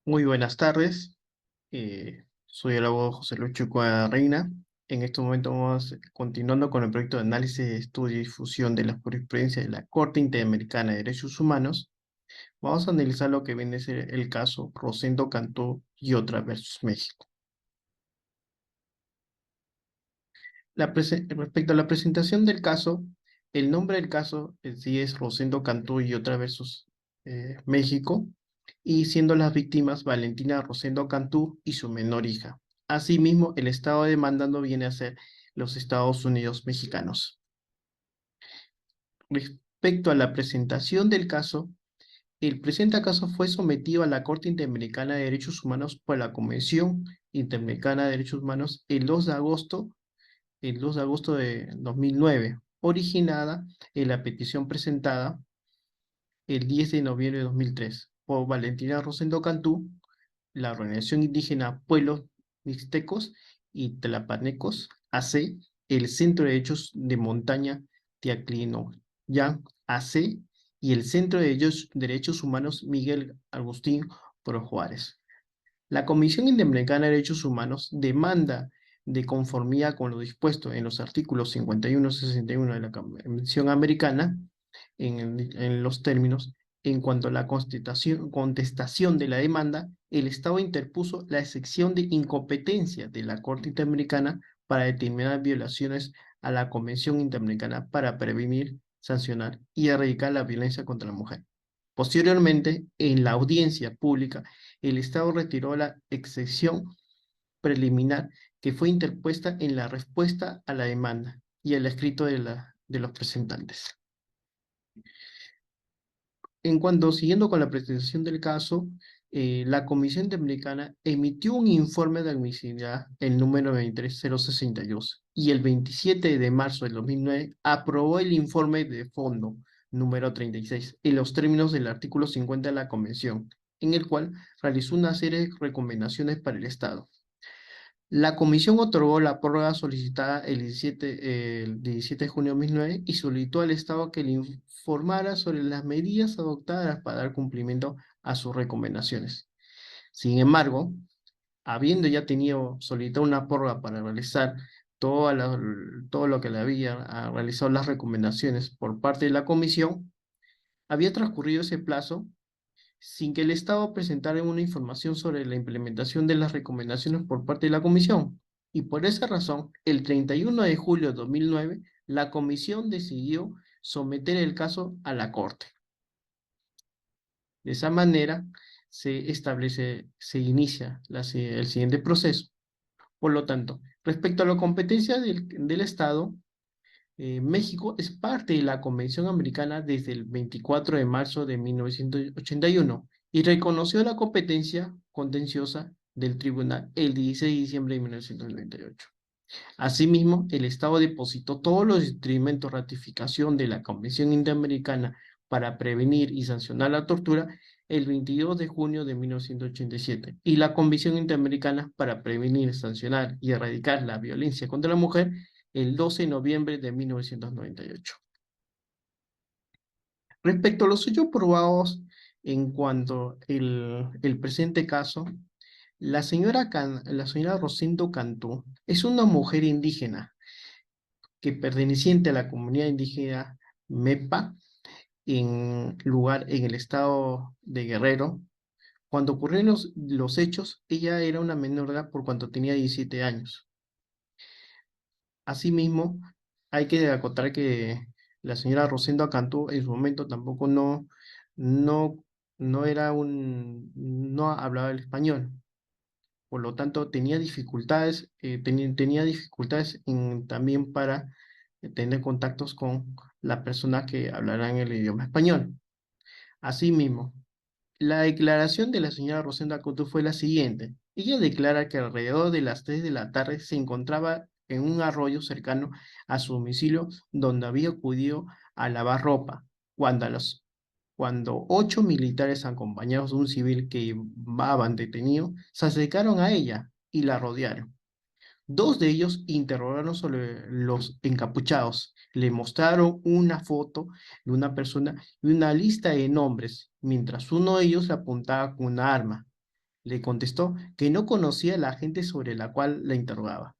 Muy buenas tardes, soy el abogado José Luis Chucua Reina. En este momento vamos continuando con el proyecto de análisis, estudio y difusión de la jurisprudencia de la Corte Interamericana de Derechos Humanos. Vamos a analizar lo que viene a ser el caso Rosendo Cantú y otra versus México. Respecto a la presentación del caso, el nombre del caso en sí es Rosendo Cantú y otra versus México, y siendo las víctimas Valentina Rosendo Cantú y su menor hija. Asimismo, el estado demandando viene a ser los Estados Unidos mexicanos. Respecto a la presentación del caso, el presente caso fue sometido a la Corte Interamericana de Derechos Humanos por la Convención Interamericana de Derechos Humanos el 2 de agosto de 2009, originada en la petición presentada el 10 de noviembre de 2003 por Valentina Rosendo Cantú, la Organización Indígena Pueblos Mixtecos y Tlapanecos, AC, el Centro de Derechos de Montaña Tiaclinoyan, AC, y el Centro de Derechos Humanos Miguel Agustín Pro Juárez. La Comisión Interamericana de Derechos Humanos demanda de conformidad con lo dispuesto en los artículos 51 y 61 de la Convención Americana, en los términos, en cuanto a la contestación de la demanda, el Estado interpuso la excepción de incompetencia de la Corte Interamericana para determinar violaciones a la Convención Interamericana para prevenir, sancionar y erradicar la violencia contra la mujer. Posteriormente, en la audiencia pública, el Estado retiró la excepción preliminar que fue interpuesta en la respuesta a la demanda y el escrito de los presentantes. En cuanto, siguiendo con la presentación del caso, la Comisión Interamericana emitió un informe de admisibilidad, el número 23062, y el 27 de marzo del 2009 aprobó el informe de fondo número 36, en los términos del artículo 50 de la Convención, en el cual realizó una serie de recomendaciones para el Estado. La comisión otorgó la prórroga solicitada el 17 de junio de 2009 y solicitó al Estado que le informara sobre las medidas adoptadas para dar cumplimiento a sus recomendaciones. Sin embargo, habiendo ya tenido solicitado una prórroga para realizar todo lo que le había realizado las recomendaciones por parte de la comisión, había transcurrido ese plazo sin que el Estado presentara una información sobre la implementación de las recomendaciones por parte de la Comisión. Y por esa razón, el 31 de julio de 2009, la Comisión decidió someter el caso a la Corte. De esa manera, se inicia el siguiente proceso. Por lo tanto, respecto a la competencia del Estado, México es parte de la Convención Americana desde el 24 de marzo de 1981 y reconoció la competencia contenciosa del tribunal el 16 de diciembre de 1998. Asimismo, el Estado depositó todos los instrumentos de ratificación de la Convención Interamericana para prevenir y sancionar la tortura el 22 de junio de 1987 y la Convención Interamericana para prevenir, sancionar y erradicar la violencia contra la mujer el 12 de noviembre de 1998. Respecto a los hechos probados en cuanto el presente caso, la señora Rosendo Cantú es una mujer indígena que perteneciente a la comunidad indígena Mepa en el estado de Guerrero. Cuando ocurrieron los hechos, ella era una menor de edad por cuanto tenía 17 años. Asimismo, hay que acotar que la señora Rosendo Cantú en su momento tampoco no, no hablaba el español. Por lo tanto, tenía dificultades también para tener contactos con las personas que hablarán el idioma español. Asimismo, la declaración de la señora Rosenda Acuto fue la siguiente. Ella declara que alrededor de las 3 de la tarde se encontraba en un arroyo cercano a su domicilio donde había acudido a lavar ropa, cuando, cuando 8 militares acompañados de un civil que llevaban detenido se acercaron a ella y la rodearon. Dos de ellos interrogaron sobre los encapuchados. Le mostraron una foto de una persona y una lista de nombres, mientras uno de ellos le apuntaba con una arma. le contestó que no conocía a la gente sobre la cual la interrogaba.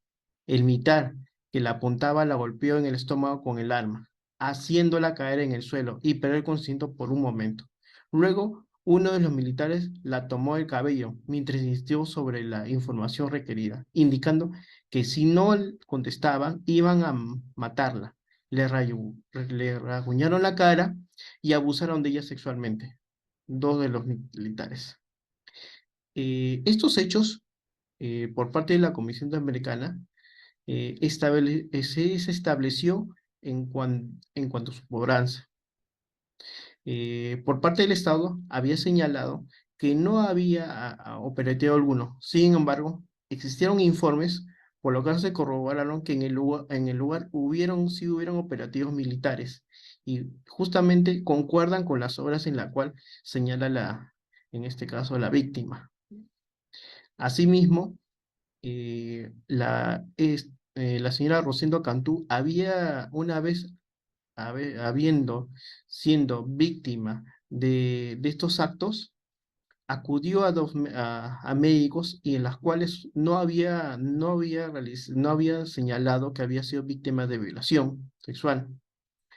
El militar que la apuntaba la golpeó en el estómago con el arma, haciéndola caer en el suelo y perder el conocimiento por un momento. Luego, uno de los militares la tomó el cabello mientras insistió sobre la información requerida, indicando que si no contestaban, iban a matarla. Le rasguñaron la cara y abusaron de ella sexualmente, dos de los militares. Estos hechos, por parte de la Comisión Interamericana, se estableció en cuanto a su cobranza. Por parte del Estado había señalado que no había operativo alguno. Sin embargo, existieron informes por lo que se corroboraron que en el lugar sí hubieron operativos militares y justamente concuerdan con las obras en la cual señala en este caso, la víctima. Asimismo, la señora Rosendo Cantú había una vez, habiendo, siendo víctima de estos actos, acudió a médicos y en las cuales no había señalado que había sido víctima de violación sexual.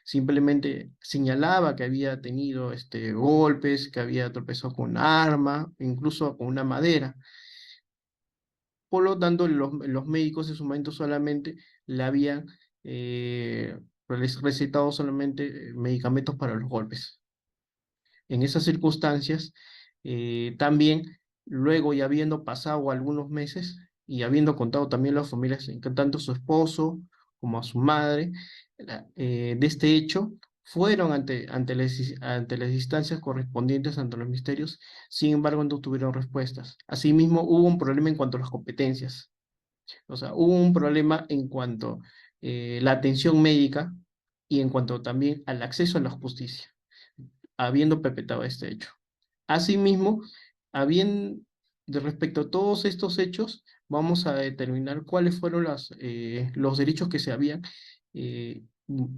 Simplemente señalaba que había tenido golpes, que había tropezado con un arma, incluso con una madera. Por lo tanto, los médicos en su momento solamente le habían recetado solamente medicamentos para los golpes. En esas circunstancias, también, luego ya habiendo pasado algunos meses y habiendo contado también a las familias, tanto a su esposo como a su madre, de este hecho, fueron ante las instancias correspondientes ante los ministerios, sin embargo, no tuvieron respuestas. Asimismo, hubo un problema en cuanto a las competencias. O sea, hubo un problema en cuanto a la atención médica y en cuanto también al acceso a la justicia, habiendo perpetrado este hecho. Asimismo, de respecto a todos estos hechos, vamos a determinar cuáles fueron los derechos que se habían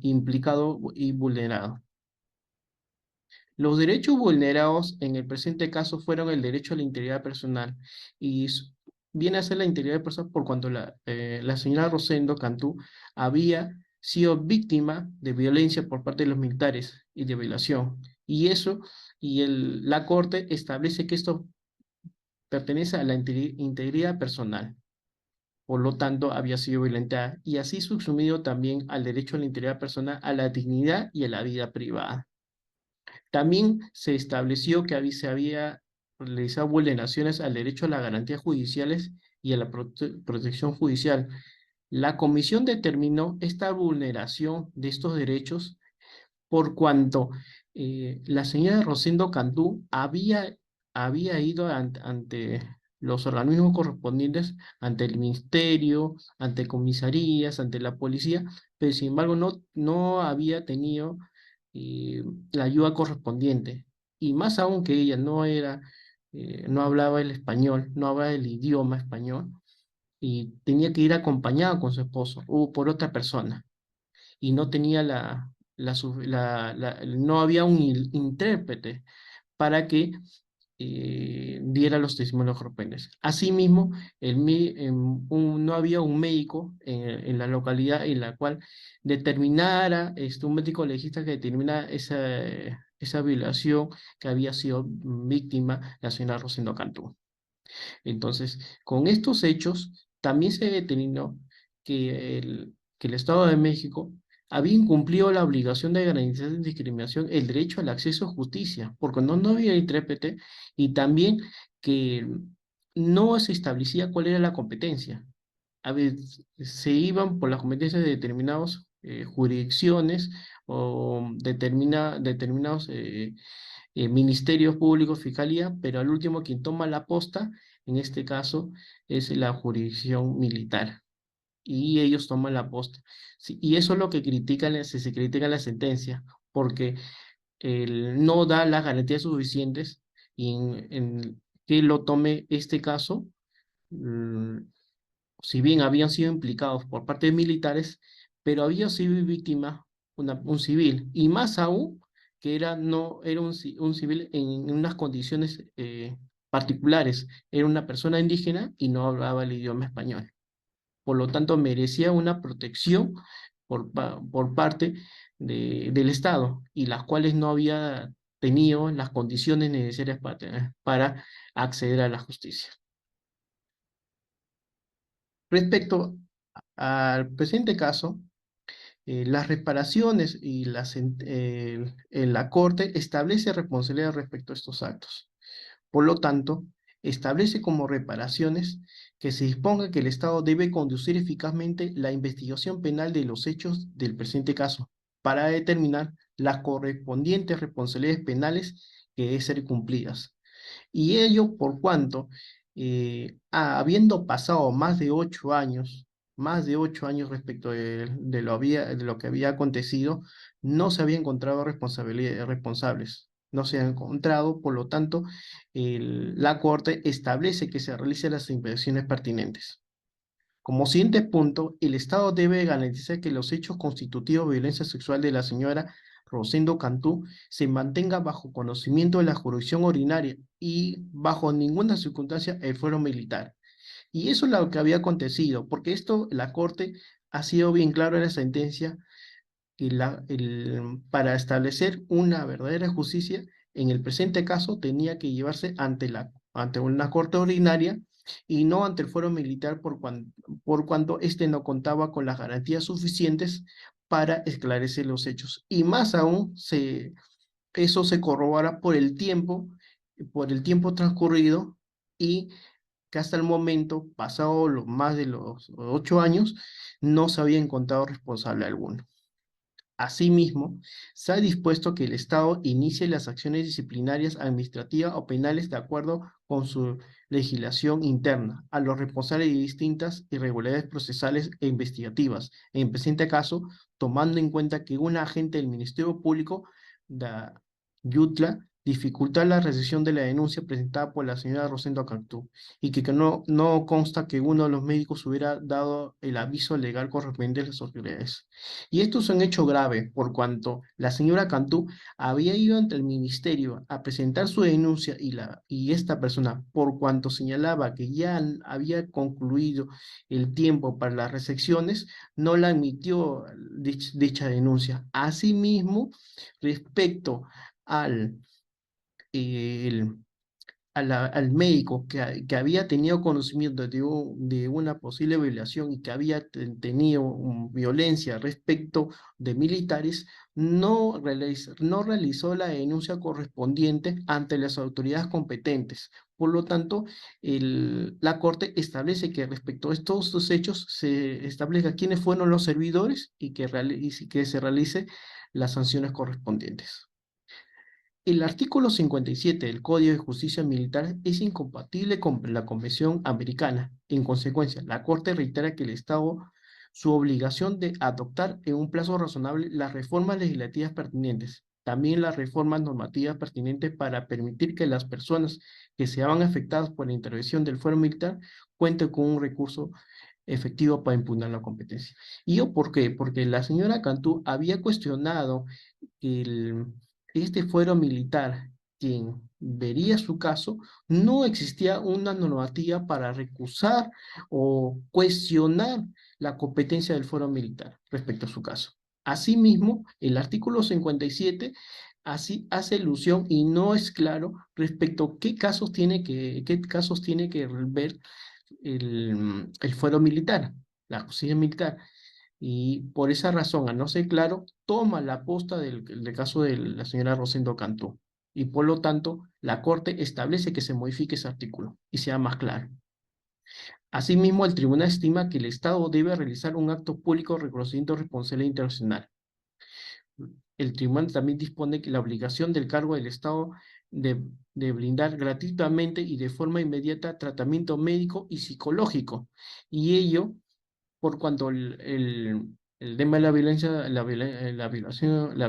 implicado y vulnerado. Los derechos vulnerados en el presente caso fueron el derecho a la integridad personal y viene a ser la integridad personal por cuanto la señora Rosendo Cantú había sido víctima de violencia por parte de los militares y de violación. Y eso, la Corte establece que esto pertenece a la integridad personal. Por lo tanto, había sido violentada y así subsumido también al derecho a la integridad personal, a la dignidad y a la vida privada. También se estableció que se había realizado vulneraciones al derecho a las garantías judiciales y a la protección judicial. La comisión determinó esta vulneración de estos derechos por cuanto la señora Rosendo Cantú había ido ante los organismos correspondientes, ante el ministerio, ante comisarías, ante la policía, pero sin embargo no había tenido la ayuda correspondiente. Y más aún que ella no hablaba el español, no hablaba el idioma español, y tenía que ir acompañada con su esposo o por otra persona y no tenía no había un intérprete para que diera los testimonios correspondientes. Asimismo, no había un médico en la localidad en la cual determinara, un médico legista que determina esa violación que había sido víctima la señora Rosendo Cantú. Entonces, con estos hechos, también se determinó que el Estado de México había incumplido la obligación de garantizar sin discriminación el derecho al acceso a justicia, porque no había intérprete y también que no se establecía cuál era la competencia. A veces se iban por las competencias de determinadas jurisdicciones o determinados ministerios públicos, fiscalía, pero al último quien toma la posta, en este caso, es la jurisdicción militar. Y ellos toman la posta. Sí, y eso es lo que se critica en la sentencia, porque no da las garantías suficientes y en que lo tome este caso, mm, si bien habían sido implicados por parte de militares, pero había sido víctima un civil, y más aún que no, era un civil en unas condiciones particulares. Era una persona indígena y no hablaba el idioma español. Por lo tanto, merecía una protección por parte del Estado, y las cuales no había tenido las condiciones necesarias para acceder a la justicia. Respecto al presente caso, las reparaciones y en la Corte establece responsabilidad respecto a estos actos. Por lo tanto, establece como reparaciones que se disponga que el Estado debe conducir eficazmente la investigación penal de los hechos del presente caso para determinar las correspondientes responsabilidades penales que deben ser cumplidas. Y ello por cuanto, habiendo pasado más de 8 años respecto de lo que había acontecido, no se había encontrado responsables. No se han encontrado, por lo tanto, la Corte establece que se realicen las investigaciones pertinentes. Como siguiente punto, el Estado debe garantizar que los hechos constitutivos de violencia sexual de la señora Rosendo Cantú se mantengan bajo conocimiento de la jurisdicción ordinaria y bajo ninguna circunstancia el fuero militar. Y eso es lo que había acontecido, porque esto la Corte ha sido bien claro en la sentencia que para establecer una verdadera justicia, en el presente caso tenía que llevarse ante una corte ordinaria y no ante el fuero militar por cuanto éste no contaba con las garantías suficientes para esclarecer los hechos. Y más aún, eso se corrobora por el tiempo transcurrido, y que hasta el momento, pasado más de los 8 años, no se había encontrado responsable alguno. Asimismo, se ha dispuesto que el Estado inicie las acciones disciplinarias, administrativas o penales de acuerdo con su legislación interna a los responsables de distintas irregularidades procesales e investigativas. En presente caso, tomando en cuenta que un agente del Ministerio Público de Yutla dificultó la recepción de la denuncia presentada por la señora Rosendo Cantú, y que no consta que uno de los médicos hubiera dado el aviso legal correspondiente a las autoridades. Y esto es un hecho grave, por cuanto la señora Cantú había ido ante el ministerio a presentar su denuncia, y esta persona, por cuanto señalaba que ya había concluido el tiempo para las recepciones, no la admitió dicha denuncia. Asimismo, respecto al, el- al médico que había tenido conocimiento de una posible violación y que había tenido violencia respecto de militares, no realizó la denuncia correspondiente ante las autoridades competentes. Por lo tanto, la Corte establece que respecto a estos hechos se establezca quiénes fueron los servidores, y que se realice las sanciones correspondientes. El artículo 57 del Código de Justicia Militar es incompatible con la Convención Americana. En consecuencia, la Corte reitera que el Estado su obligación de adoptar en un plazo razonable las reformas legislativas pertinentes, también las reformas normativas pertinentes para permitir que las personas que se hagan afectadas por la intervención del fuero militar cuenten con un recurso efectivo para impugnar la competencia. ¿Y yo por qué? Porque la señora Cantú había cuestionado el, este fuero militar, quien vería su caso, no existía una normativa para recusar o cuestionar la competencia del fuero militar respecto a su caso. Asimismo, el artículo 57 así hace alusión y no es claro respecto a qué casos tiene que ver el fuero militar, la justicia militar. Y por esa razón, al no ser claro, toma la posta del caso de la señora Rosendo Cantú. Y por lo tanto, la Corte establece que se modifique ese artículo y sea más claro. Asimismo, el tribunal estima que el Estado debe realizar un acto público de reconocimiento de responsabilidad internacional. El tribunal también dispone que la obligación del cargo del Estado de, de brindar gratuitamente y de forma inmediata tratamiento médico y psicológico. Y ello por cuanto el tema de la violencia, la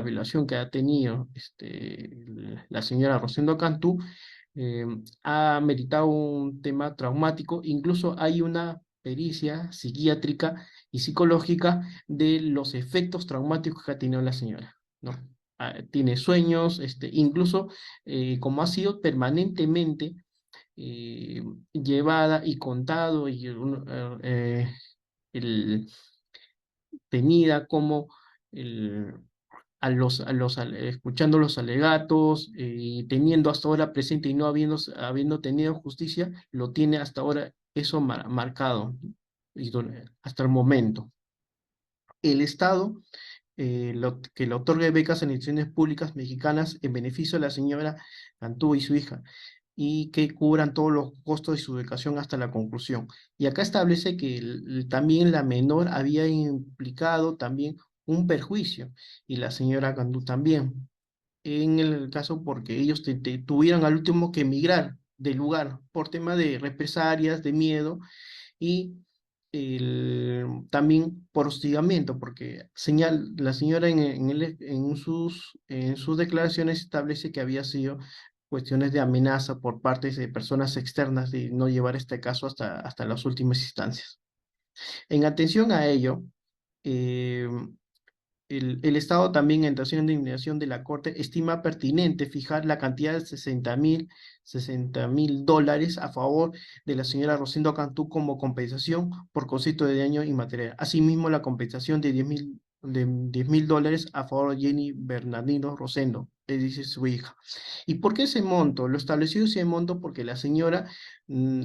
violación que ha tenido la señora Rosendo Cantú, eh, ha meritado un tema traumático. Incluso hay una pericia psiquiátrica y psicológica de los efectos traumáticos que ha tenido la señora, ¿no? Tiene sueños, incluso como ha sido permanentemente llevada y contado y el, tenida como el, escuchando los alegatos, teniendo hasta ahora presente y no habiendo tenido justicia, lo tiene hasta ahora eso marcado hasta el momento. El Estado que le otorgue becas en instituciones públicas mexicanas en beneficio de la señora Cantú y su hija, y que cubran todos los costos de su educación hasta la conclusión. Y acá establece que también la menor había implicado también un perjuicio, y la señora Cantú también, en el caso porque ellos tuvieron al último que emigrar del lugar por tema de represalias, de miedo, y también por hostigamiento, porque la señora en sus declaraciones establece que había sido cuestiones de amenaza por parte de personas externas de no llevar este caso hasta las últimas instancias. En atención a ello, eh, el Estado también, en relación de indignación de la Corte, estima pertinente fijar la cantidad de $60,000 a favor de la señora Rosendo Cantú como compensación por concepto de daño inmaterial. Asimismo, la compensación de $10,000 a favor de Jenny Bernardino Rosendo, es decir, su hija. ¿Y por qué ese monto? Lo estableció ese monto porque la señora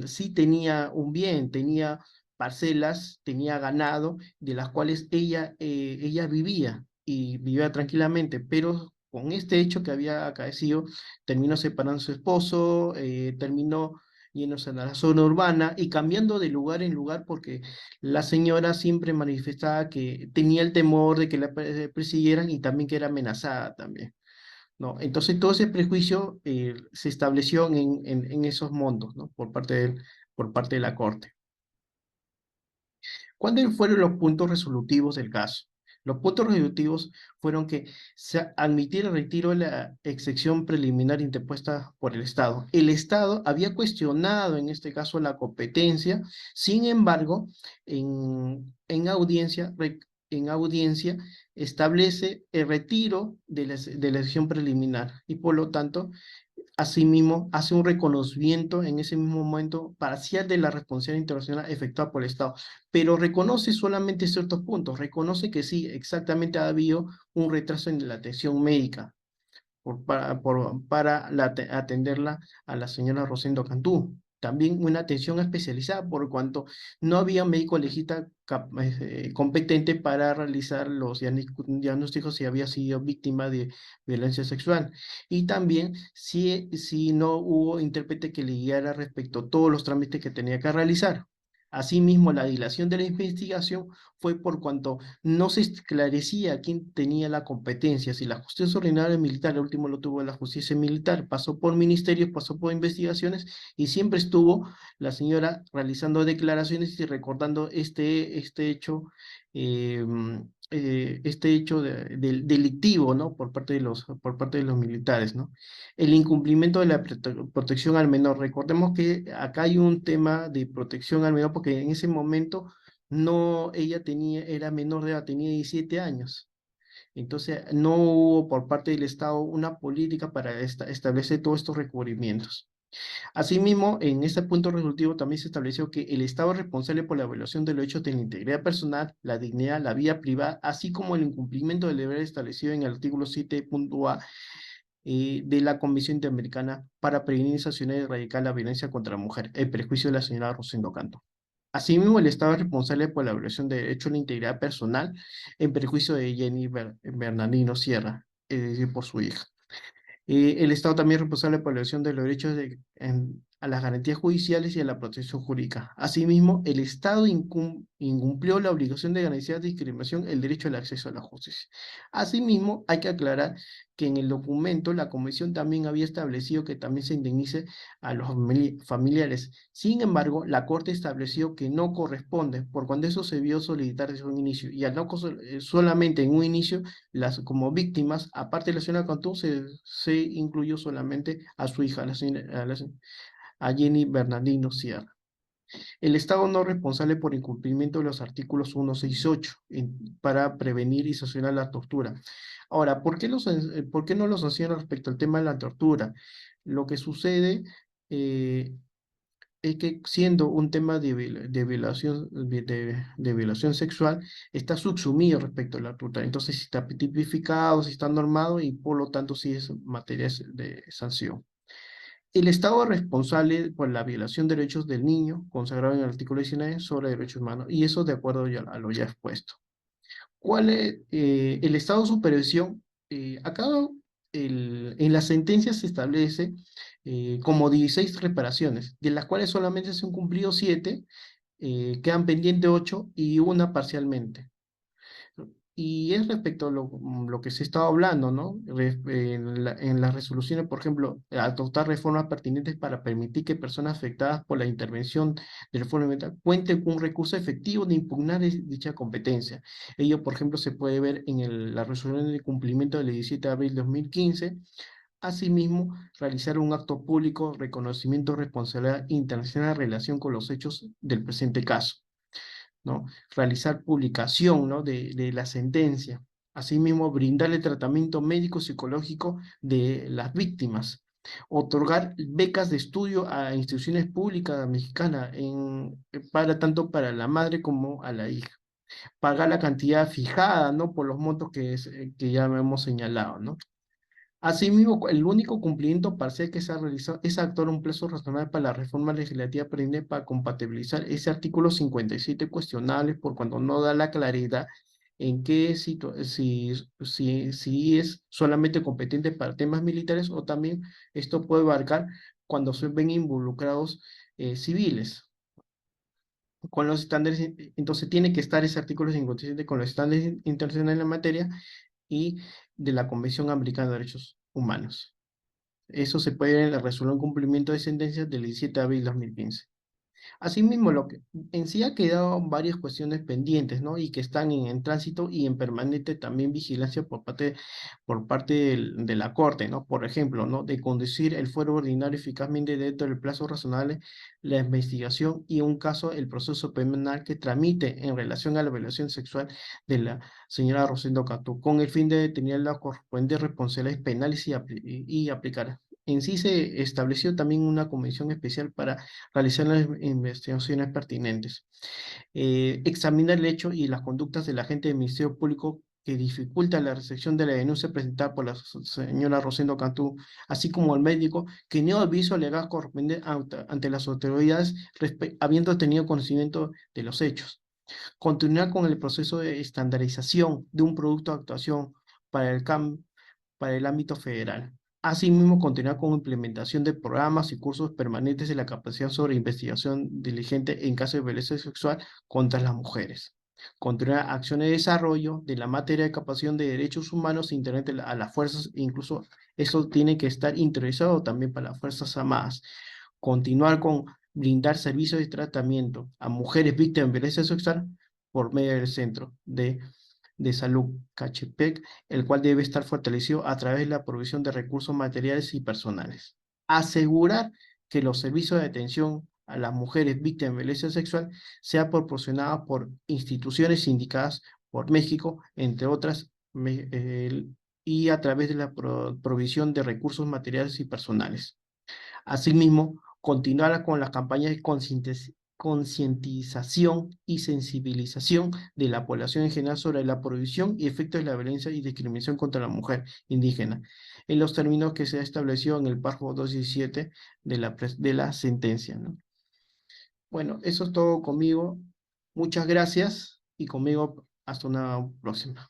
sí tenía un bien, tenía parcelas, tenía ganado, de las cuales ella vivía y vivía tranquilamente, pero con este hecho que había acaecido, terminó separando a su esposo, terminó yéndose a la zona urbana y cambiando de lugar en lugar porque la señora siempre manifestaba que tenía el temor de que la persiguieran y también que era amenazada también, ¿no? Entonces todo ese prejuicio se estableció en esos montos, ¿no? Por parte de la Corte. ¿Cuáles fueron los puntos resolutivos del caso? Los puntos resolutivos fueron que se admitiera el retiro de la excepción preliminar interpuesta por el Estado. El Estado había cuestionado en este caso la competencia, sin embargo, en audiencia establece el retiro de la excepción preliminar y por lo tanto asimismo, hace un reconocimiento en ese mismo momento parcial de la responsabilidad internacional efectuada por el Estado, pero reconoce solamente ciertos puntos, reconoce que sí, exactamente ha habido un retraso en la atención médica para atenderla a la señora Rosendo Cantú. También una atención especializada por cuanto no había médico legista competente para realizar los diagnósticos si había sido víctima de violencia sexual. Y también si no hubo intérprete que le guiara respecto a todos los trámites que tenía que realizar. Asimismo, la dilación de la investigación fue por cuanto no se esclarecía quién tenía la competencia, si la justicia ordinaria militar, el último lo tuvo la justicia militar, pasó por ministerios, pasó por investigaciones y siempre estuvo la señora realizando declaraciones y recordando eh, este hecho delictivo, ¿no? Por parte de los militares, ¿no? El incumplimiento de la protección al menor. Recordemos que acá hay un tema de protección al menor porque en ese momento no, ella era menor de edad, tenía 17 años. Entonces, no hubo por parte del Estado una política para establecer todos estos recubrimientos. Asimismo, en este punto resolutivo también se estableció que el Estado es responsable por la violación de los hechos de la integridad personal, la dignidad, la vida privada, así como el incumplimiento del deber establecido en el artículo 7.a de la Convención Interamericana para prevenir y sancionar y erradicar la violencia contra la mujer, el prejuicio de la señora Rosendo Canto. Asimismo, el Estado es responsable por la violación de derecho a la integridad personal en perjuicio de Jenny Bernardino Sierra, es decir, por su hija. El Estado también es responsable por la violación de los derechos a las garantías judiciales y a la protección jurídica. Asimismo, el Estado incumplió la obligación de garantizar discriminación el derecho al acceso a la justicia. Asimismo, hay que aclarar que en el documento la Comisión también había establecido que también se indemnice a los familiares. Sin embargo, la Corte estableció que no corresponde, por cuando eso se vio solicitar desde un inicio, y al no solamente en un inicio, como víctimas, aparte de la señora Cantú, se incluyó solamente a su hija, a Jenny Bernardino Sierra. El Estado no es responsable por incumplimiento de los artículos 168 para prevenir y sancionar la tortura. Ahora, ¿por qué no lo sancionan respecto al tema de la tortura? Lo que sucede es que siendo un tema de violación sexual, está subsumido respecto a la tuta. Entonces, si está tipificado, si está normado y por lo tanto sí es materia de sanción. El Estado es responsable por la violación de derechos del niño, consagrado en el artículo 19 sobre derechos humanos, y eso de acuerdo a lo ya expuesto. ¿Cuál es el estado de supervisión? Acá en la sentencia se establece como 16 reparaciones, de las cuales solamente se han cumplido 7, quedan pendientes 8 y una parcialmente. Y es respecto a lo que se estaba hablando, ¿no? En las resoluciones, por ejemplo, adoptar reformas pertinentes para permitir que personas afectadas por la intervención de reforma ambiental cuenten con un recurso efectivo de impugnar dicha competencia. Ello, por ejemplo, se puede ver en la resolución de cumplimiento del 17 de abril de 2015. Asimismo, realizar un acto público, reconocimiento de responsabilidad internacional en relación con los hechos del presente caso, ¿no? Realizar publicación, ¿no? de la sentencia. Asimismo, brindarle tratamiento médico psicológico de las víctimas. Otorgar becas de estudio a instituciones públicas mexicanas para tanto para la madre como a la hija. Pagar la cantidad fijada, ¿no? Por los montos que ya hemos señalado, ¿no? Asimismo, el único cumplimiento parcial que se ha realizado es actuar un plazo razonable para la reforma legislativa pendiente para compatibilizar ese artículo 57 cuestionable por cuando no da la claridad en qué si es solamente competente para temas militares o también esto puede abarcar cuando se ven involucrados civiles. Con los estándares, entonces tiene que estar ese artículo 57 con los estándares internacionales en la materia y de la Convención Americana de Derechos Humanos. Eso se puede resolver en cumplimiento de sentencias del 17 de abril de 2015. Asimismo, lo que en sí ha quedado varias cuestiones pendientes, ¿no? Y que están en tránsito y en permanente también vigilancia por parte de la Corte, ¿no? Por ejemplo, ¿no? De conducir el fuero ordinario eficazmente dentro del plazo razonable, la investigación y un caso, el proceso penal que tramite en relación a la violación sexual de la señora Rosendo Catú, con el fin de detener las correspondientes responsabilidades penales y aplicar. En sí se estableció también una comisión especial para realizar las investigaciones pertinentes, examinar el hecho y las conductas del agente del Ministerio Público que dificulta la recepción de la denuncia presentada por la señora Rosendo Cantú, así como el médico que no aviso legal correspondiente ante las autoridades habiendo tenido conocimiento de los hechos. Continuar con el proceso de estandarización de un producto de actuación para para el ámbito federal. Asimismo, continuar con implementación de programas y cursos permanentes de la capacidad sobre investigación diligente en caso de violencia sexual contra las mujeres. Continuar acciones de desarrollo de la materia de capacitación de derechos humanos internet a las fuerzas, incluso eso tiene que estar interiorizado también para las Fuerzas Armadas. Continuar con brindar servicios de tratamiento a mujeres víctimas de violencia sexual por medio del Centro de Salud Cachepec, el cual debe estar fortalecido a través de la provisión de recursos materiales y personales. Asegurar que los servicios de atención a las mujeres víctimas de violencia sexual sea proporcionados por instituciones indicadas por México, entre otras, y a través de la provisión de recursos materiales y personales. Asimismo, continuará con las campañas de concientización y sensibilización de la población en general sobre la prohibición y efectos de la violencia y discriminación contra la mujer indígena, en los términos que se ha establecido en el párrafo 217 de la sentencia, ¿no? Bueno, eso es todo conmigo. Muchas gracias y conmigo hasta una próxima.